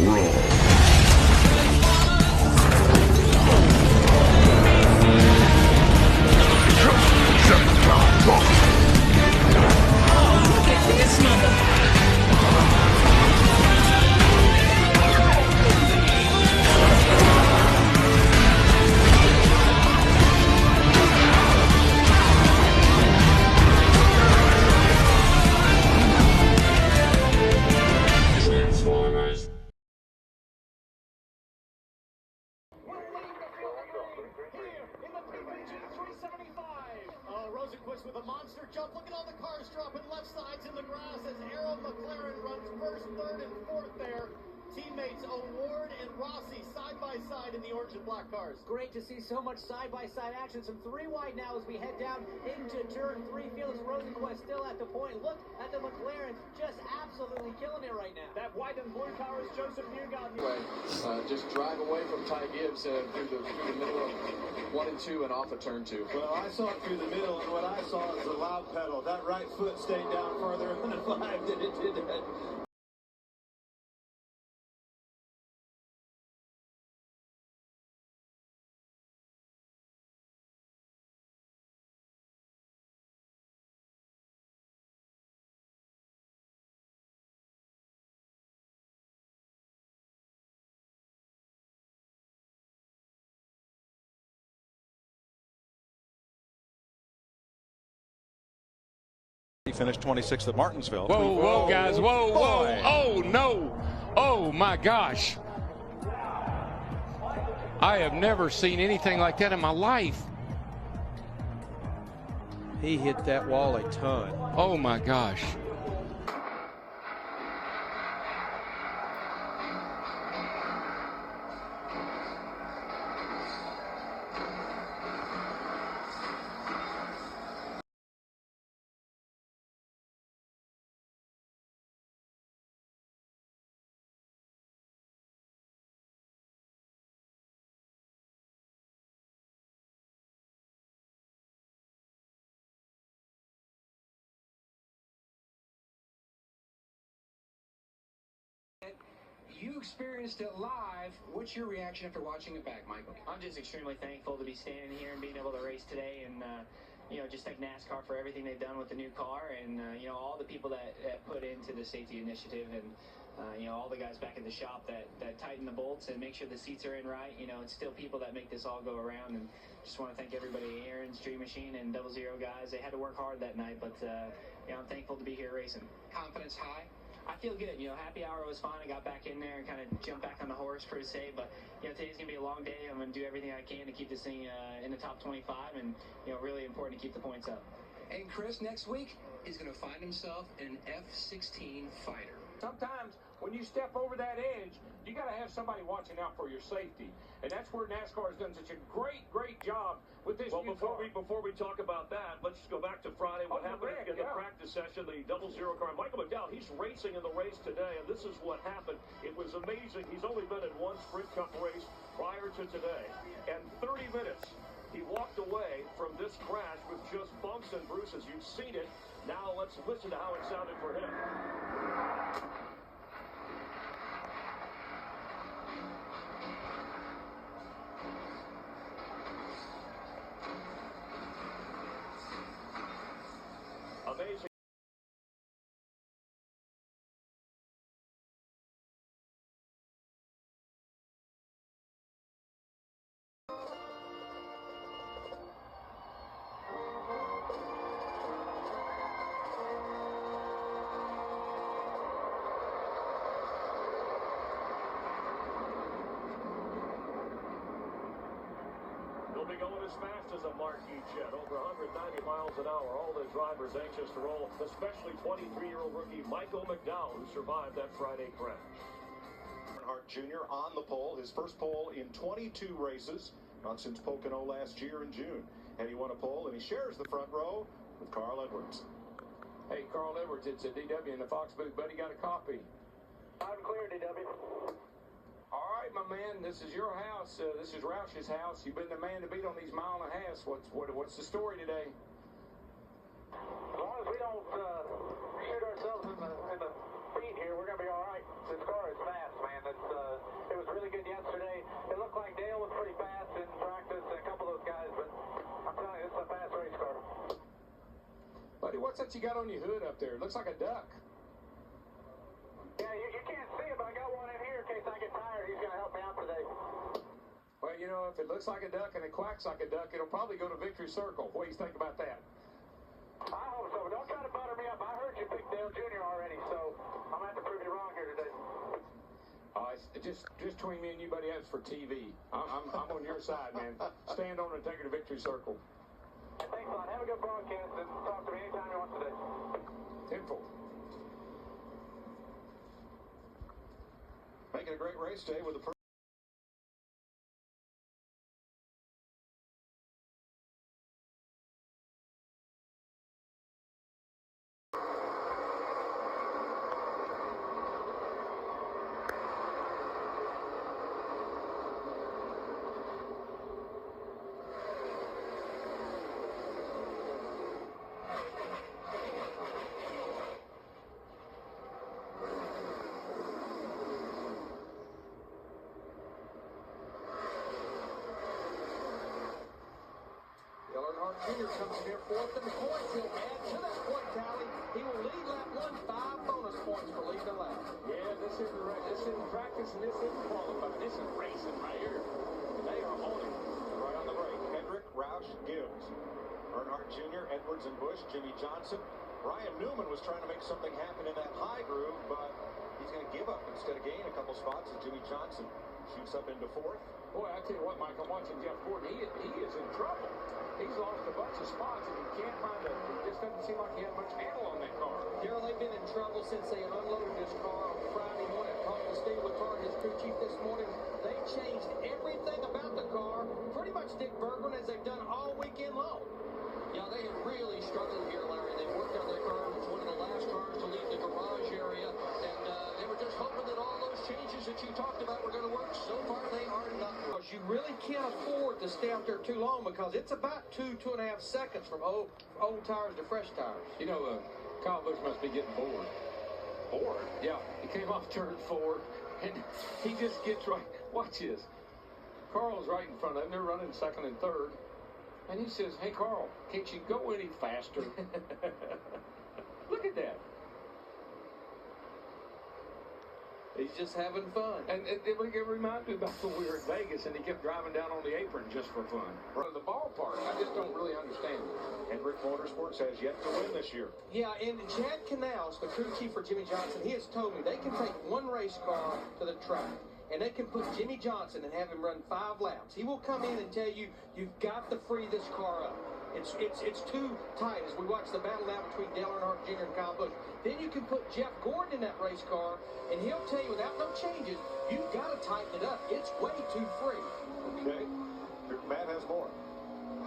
Raw. Look at this number. With a monster jump. Look at all the cars dropping left sides in the grass as Arrow McLaren runs first, third, and fourth there. Teammates O'Ward and Rossi side by side in the orange and black cars. Great to see so much side-by-side action. Some three wide now as we head down into turn 3. Felix Rosenquist still at the point. Look at the McLarens, just absolutely killing it right now. That white and blue car is Joseph Newgarden. Just drive away from Ty Gibbs through the middle of 1 and 2 and off of turn 2. Well, I saw it through the middle, and what I saw is the loud pedal. That right foot stayed down further in the 5 than it did that. He finished 26th at Martinsville. Whoa, guys, whoa. Oh, no. Oh, my gosh. I have never seen anything like that in my life. He hit that wall a ton. Oh, my gosh. You experienced it live. What's your reaction after watching it back, Michael? I'm just extremely thankful to be standing here and being able to race today, and just thank NASCAR for everything they've done with the new car, and all the people that put into the safety initiative, and all the guys back in the shop that tighten the bolts and make sure the seats are in right. It's still people that make this all go around, and just want to thank everybody, Aaron's Dream Machine and 00 guys. They had to work hard that night, but I'm thankful to be here racing. Confidence high? I feel good. Happy hour was fun. I got back in there and kind of jumped back on the horse per se. But today's gonna be a long day. I'm gonna do everything I can to keep this thing in the top 25, and really important to keep the points up. And Chris, next week, is gonna find himself an F-16 fighter. Sometimes when you step over that edge, you got to have somebody watching out for your safety, and that's where NASCAR has done such a great job with this. Well, before we talk about that, let's just go back to Friday. What happened in the practice session? The 00 car. Michael McDowell, he's racing in the race today, and this is what happened. It was amazing. He's only been in one Sprint Cup race prior to today, and 30 minutes. He walked away from this crash with just bumps and bruises. You've seen it. Now let's listen to how it sounded for him. Amazing. They'll be going as fast as a Marquis jet, over 190 miles an hour. All the drivers anxious to roll, especially 23-year-old rookie Michael McDowell, who survived that Friday crash. Earnhardt Jr. on the pole, his first pole in 22 races, not since Pocono last year in June. And he won a pole, and he shares the front row with Carl Edwards. Hey, Carl Edwards, it's a DW in the Fox booth. Buddy, got a copy. I'm clear, DW. All right, my man, this is your house. This is Roush's house. You've been the man to beat on these mile and a halves. What's the story today? As long as we don't shoot ourselves in the feet here, we're going to be all right. This car is fast, man. It's What's that you got on your hood up there? It looks like a duck. Yeah, you can't see it, but I got one in here in case I get tired. He's going to help me out today. Well, you know, if it looks like a duck and it quacks like a duck, it'll probably go to Victory Circle. What do you think about that? I hope so. Don't try to butter me up. I heard you picked Dale Jr. already, so I'm going to have to prove you wrong here today. Just between me and you, buddy, that's for TV. I'm on your side, man. Stand on and take her to Victory Circle. Hey, thanks a lot. Have a good broadcast and talk to me anytime you want today. Tenfold. Making a great race day with the first. Jr. comes in here fourth in the points. He'll add to that point tally. He will lead lap 1, 5 bonus points for leading the lap. Yeah, this isn't practice and this isn't qualifying. This is racing right here. They are on it. Right on the break. Hendrick, Roush, Gibbs, Earnhardt Jr., Edwards and Busch, Jimmy Johnson. Ryan Newman was trying to make something happen in that high groove, but he's going to give up instead of gain a couple spots as Jimmy Johnson shoots up into fourth. Boy, I tell you what, Mike, I'm watching Jeff Gordon. He is in trouble. He's lost a bunch of spots, and he can't find it. It just doesn't seem like he has much handle on that car. Darrell, they've been in trouble since they unloaded this car on Friday morning. I talked to Steve LeCar, his crew chief, this morning. They changed everything about the car, pretty much Dick Bergman, as they've done all weekend long. Yeah, they have really struggled here, Larry. They worked on their car. It was one of the last cars to leave the garage area, and they were just hoping that all those changes that you talked about were going to work. So far, they are not. You really can't afford to stay out there too long because it's about 2.5 seconds from old tires to fresh tires. You know, Kyle Busch must be getting bored. Bored? Yeah, he came off turn 4, and he just gets right. Watch this. Carl's right in front of him. They're running second and third. And he says, hey, Carl, can't you go any faster? Look at that. He's just having fun. And it reminds me about when we were in Vegas and he kept driving down on the apron just for fun. From the ballpark, I just don't really understand it. Hendrick Motorsports has yet to win this year. Yeah, and Chad Canals, the crew chief for Jimmy Johnson, he has told me they can take one race car to the track and they can put Jimmy Johnson and have him run 5 laps. He will come in and tell you, you've got to free this car up. It's too tight as we watch the battle now between Dale Earnhardt Jr. and Kyle Busch. Then you can put Jeff Gordon in that race car, and he'll tell you without no changes, you've got to tighten it up. It's way too free. Okay. Matt has more.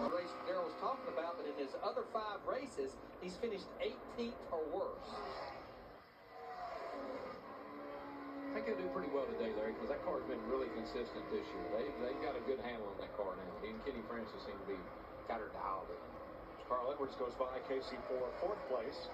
The race Darrell was talking about, but in his other 5 races, he's finished 18th or worse. I think he'll do pretty well today, Larry, because that car's been really consistent this year. They've got a good handle on that car now. He and Kenny Francis seem to be got her dialed in. Carl Edwards goes by Casey for 4th place.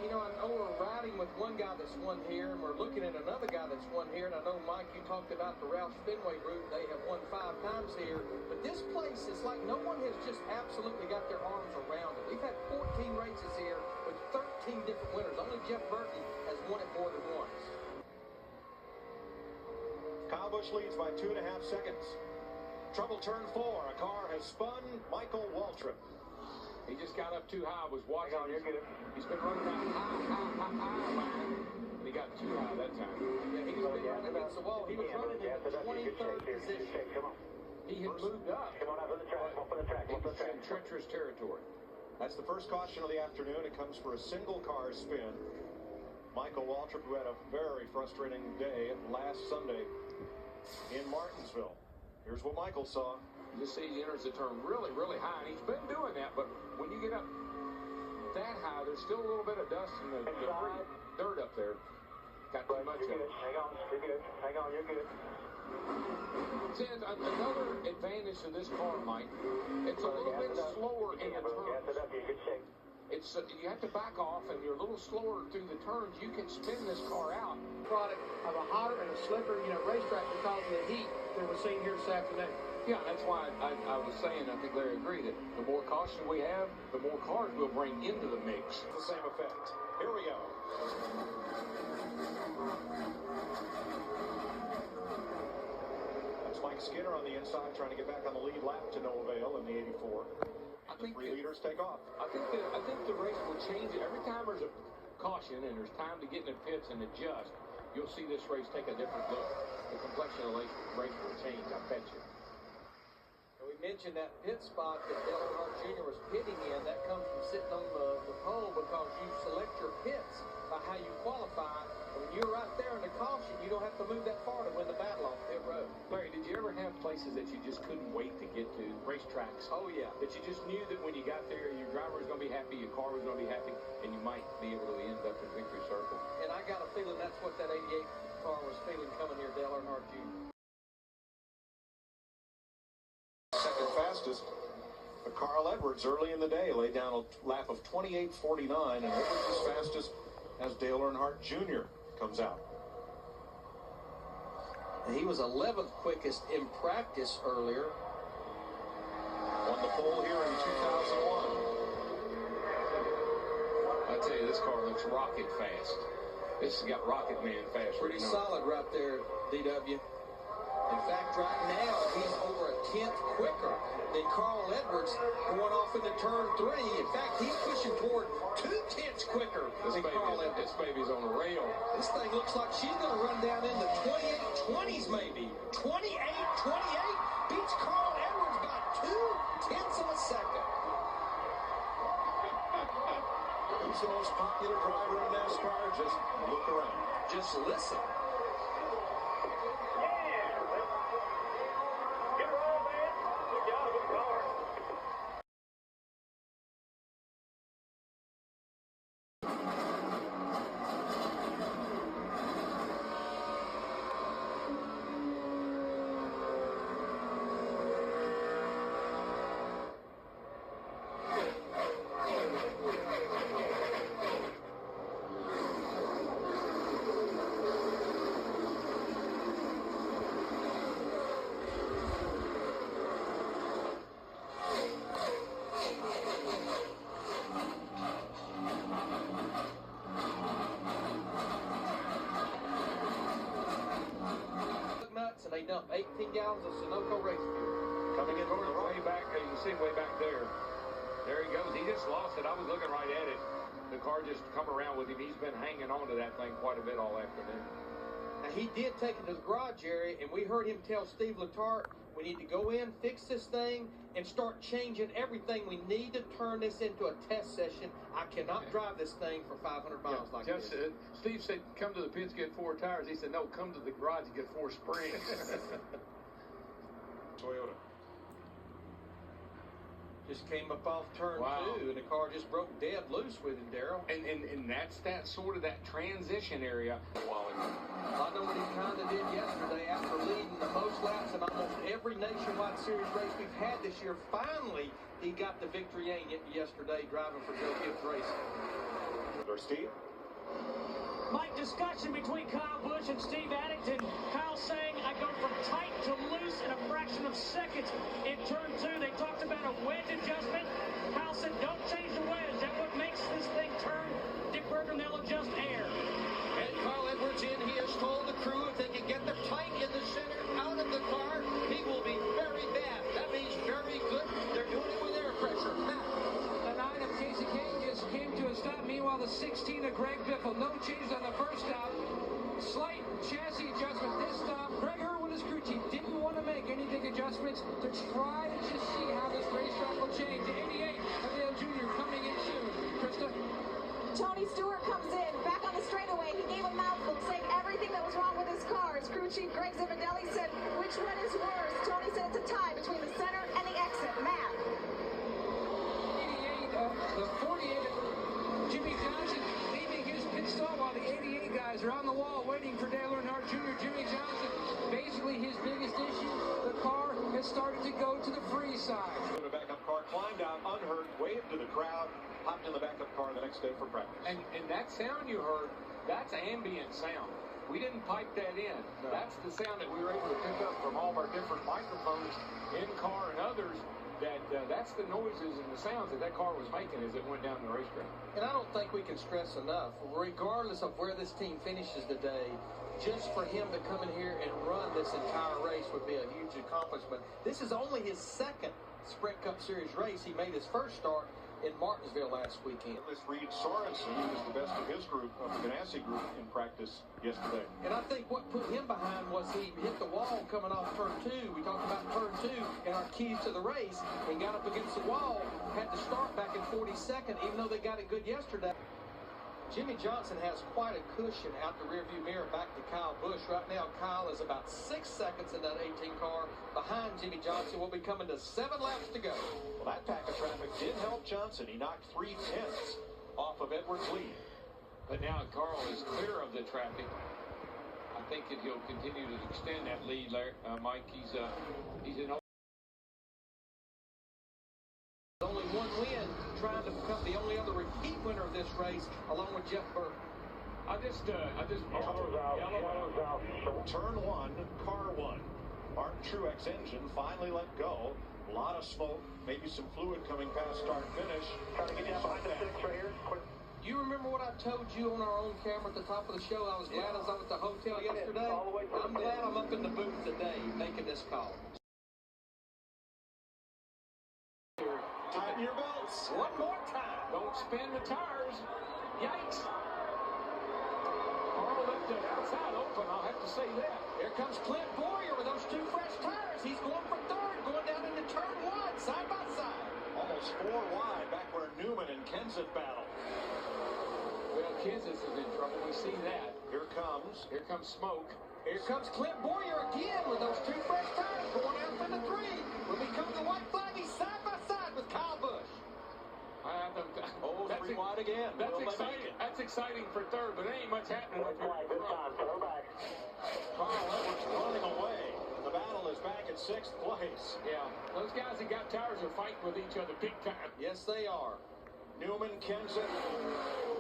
You know, I know we're riding with one guy that's won here, and we're looking at another guy that's won here. And I know, Mike, you talked about the Roush Fenway route. They have won 5 times here. But this place is like no one has just absolutely got their arms around it. We've had 14 races here with 13 different winners. Only Jeff Burton has won it more than once. Kyle Busch leads by 2.5 seconds. Trouble turn 4. A car has spun. Michael Waltrip. He just got up too high. I was watching. He's been running that high line. And he got too high that time. Yeah, he's been running against the wall. He was running in the 23rd position. He had moved up. Come on out for the track. Come on for the track. He was in treacherous territory. That's the first caution of the afternoon. It comes for a single car spin. Michael Waltrip, who had a very frustrating day last Sunday in Martinsville. Here's what Michael saw. You just see he enters the turn really, really high, and he's been doing that, but when you get up that high, there's still a little bit of dust and the debris, dirt up there. Got too much of it. Hang on, you're good. Hang on, you're good. See, another advantage to this car, Mike, it's a little bit slower in the turns. It's you have to back off, and you're a little slower through the turns. You can spin this car out. Product of a hotter and a slicker, racetrack because of the heat that we're seeing here this afternoon. Yeah, that's why I was saying, I think Larry agreed, that the more caution we have, the more cars we'll bring into the mix. The same effect. Here we go. That's Mike Skinner on the inside trying to get back on the lead lap to no avail in the 84. I think three leaders take off. I think the race will change. Every time there's a caution and there's time to get in the pits and adjust, you'll see this race take a different look. The complexion of the race will change, I bet you. We mentioned that pit spot that Dale Earnhardt Jr. was pitting in. That comes from sitting on the pole because you select your pits by how you qualify. And when you're right there in the caution, you don't have to move that far to win the battle off pit road. Larry, did you ever have places that you just couldn't wait to get to, racetracks? Oh, yeah. That you just knew that when you got there, your driver was going to be happy, your car was going to be happy, and you might be able to end up in victory circle. And I got a feeling that's what that 88 car was feeling coming here, Dale Earnhardt Jr. Second fastest. But Carl Edwards early in the day laid down a lap of 28.49, and Edwards is fastest as Dale Earnhardt Jr. comes out. And he was 11th quickest in practice earlier. Won the pole here in 2001. I tell you, this car looks rocket fast. This has got Rocket Man fast. Pretty solid right there, DW. In fact, right now, he's over a 10th quicker than Carl Edwards going off into turn 3. In fact, he's pushing toward 2/10 quicker than Carl Edwards. This baby's on a rail. This thing looks like she's going to run down into 28-20s maybe. 28-28 beats Carl Edwards by 0.2 of a second. Who's the most popular driver in NASCAR? Just look around. Just listen. And they dump 18 gallons of Sunoco race fuel. Coming in way back, you can see him way back there. There he goes. He just lost it. I was looking right at it. The car just come around with him. He's been hanging on to that thing quite a bit all afternoon. Now, he did take it to the garage area, and we heard him tell Steve Letarte, we need to go in, fix this thing, and start changing everything. We need to turn this into a test session. I cannot drive this thing for 500 miles like this. Steve said, come to the pits, get 4 tires. He said, no, come to the garage and get 4 springs. Toyota. Just came up off turn 2, and the car just broke dead loose with him, Darrell. And that's that sort of that transition area. I know what he kind of did yesterday after leading the most laps in almost every nationwide series race we've had this year. Finally, he got the victory yesterday driving for Joe Gibbs Racing. There's Steve. Mike, discussion between Kyle Busch and Steve Addington. Kyle saying, I go from tight to loose in a fraction of seconds in turn 2. They talked about a wedge adjustment. Kyle said, don't change the wedge. That's what makes this thing turn. Dick Berger, they'll adjust air. And Carl Edwards in, he has told the crew if they can get the tight in the center out of the car, he will be very bad. That means very good. They're doing it with air pressure. Now, the 9 of Casey Kane just came to a stop. Meanwhile, the 16 of Greg Biffle. No changes on the first stop. Slight chassis adjustment this stop. Greg Irwin, his crew chief, didn't want to make any big adjustments to try to just see how this racetrack will change. The 88 of Dale Jr. coming in soon. Krista? Tony Stewart comes in, back on the straightaway. He gave a mouthful, saying everything that was wrong with his car. His crew chief, Greg Zimondelli, said, which one is worse? Tony said it's a tie between the center and the exit. Matt. 88, the 48 of Jimmy Johnson leaving his pit stall while the 88 guys are on the wall waiting for Dale Earnhardt Jr. Jimmy Johnson, basically his biggest issue, the car has started to go to the free side. The backup car climbed out unhurt, waved to the crowd, hopped in the backup car the next day for practice. And that sound you heard, that's ambient sound. We didn't pipe that in. No. That's the sound that we were able to pick up from all of our different microphones, in-car and others, that's the noises and the sounds that car was making as it went down the racetrack. And I don't think we can stress enough, regardless of where this team finishes today, just for him to come in here and run this entire race would be a huge accomplishment. This is only his second Sprint Cup Series race. He made his first start in Martinsville last weekend. This Reed Sorensen, who was the best of his group, of the Ganassi group, in practice yesterday. And I think what put him behind was he hit the wall coming off turn 2. We talked about turn 2 and our keys to the race. He got up against the wall, had to start back in 42nd, even though they got it good yesterday. Jimmy Johnson has quite a cushion out the rearview mirror back to Kyle Busch. Right now, Kyle is about 6 seconds in that 18 car behind Jimmy Johnson. We'll be coming to 7 laps to go. Well, that pack of traffic did help Johnson. He knocked 3/10 off of Edwards' lead. But now Carl is clear of the traffic. I think that he'll continue to extend that lead, Mike. He's in. Only one win, trying to become the only other repeat winner of this race, along with Jeff Burke. Yellows out. Turn 1, car 1. Martin Truex engine finally let go. A lot of smoke, maybe some fluid coming past start finish. Trying to get down behind the 6 right here. Quick. You remember what I told you on our own camera at the top of the show? I was glad I was at the hotel yesterday. I'm glad I'm up in the booth today making this call. Tighten your belts. One more time. Don't spin the tires. Yikes. Carl left the outside open, I'll have to say that. Here comes Clint Boyer with those 2 fresh tires. He's going for third, going down into turn 1, side by side. Almost 4 wide, back where Newman and Kenseth battle. Well, Kenseth is in trouble. We see that. Here comes smoke. Here comes Clint Boyer again with those 2 fresh tires going out for the 3. When we come to the white flag, he's side by side with Kyle Busch. That's 3 wide again. That's exciting. That's exciting for third, but there ain't much happening up here. Carl Edwards running away. The battle is back at 6th place. Yeah, those guys that got tires are fighting with each other big time. Yes, they are. Newman, Kenseth,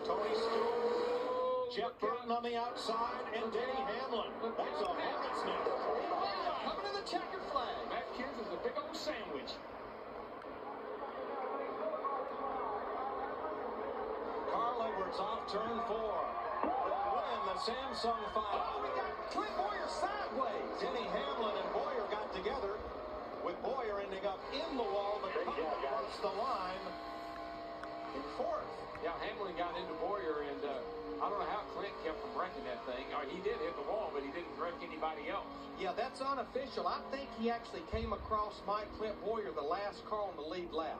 Tony Stewart, Jeff Burton on the outside, and Denny Hamlin. That's a hornet's nest. Coming to the checker flag. Matt Kenseth's a big old sandwich. Carl Edwards off turn 4. Will win the Samsung 5. Oh, we got Clint Boyer sideways. Denny Hamlin and Boyer got together, with Boyer ending up in the wall, but across the line in 4th. Yeah, Hamlin got into Boyer, and I don't know how Clint kept from wrecking that thing. He did hit the wall, but he didn't wreck anybody else. Yeah, that's unofficial. I think he actually came across Clint Boyer the last car on the lead lap,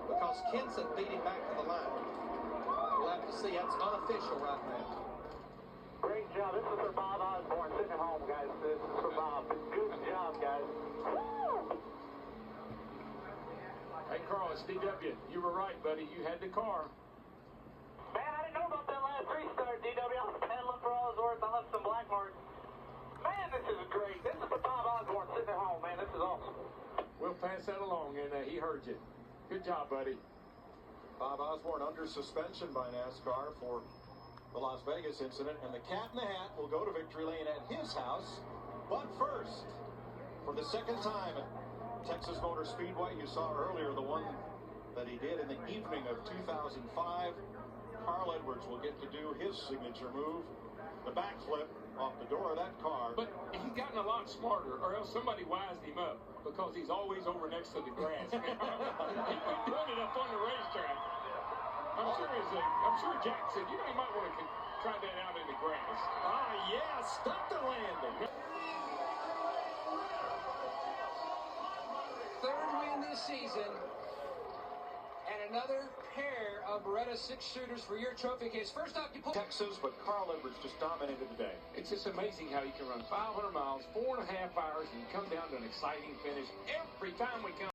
because Kenseth beat him back to the line. We'll have to see. That's unofficial right now. Great job. This is for Bob Osborne sitting at home, guys. This is for Bob. Good job, guys. Woo! Hey, Carl, it's DW. You were right, buddy. You had the car. Man, I didn't know about that last restart, DW. I was pedaling for all it's worth. I left some black marks. Man, this is great. This is for Bob Osborne sitting at home, man. This is awesome. We'll pass that along, and he heard you. Good job, buddy. Bob Osborne under suspension by NASCAR for the Las Vegas incident, and the Cat in the Hat will go to victory lane at his house. But first, for the second time at Texas Motor Speedway, you saw earlier the one that he did in the evening of 2005. Carl Edwards will get to do his signature move, the backflip off the door of that car. But he's gotten a lot smarter, or else somebody wised him up, because he's always over next to the grass. He's been doing it up on the racetrack. I'm sure Jack said, you might want to try that out in the grass. Yeah, stop the landing. Third win this season, and another pair of Beretta 6-shooters for your trophy case. First up, you pull Texas, but Carl Edwards just dominated the day. It's just amazing how you can run 500 miles, 4.5 hours, and come down to an exciting finish every time we come.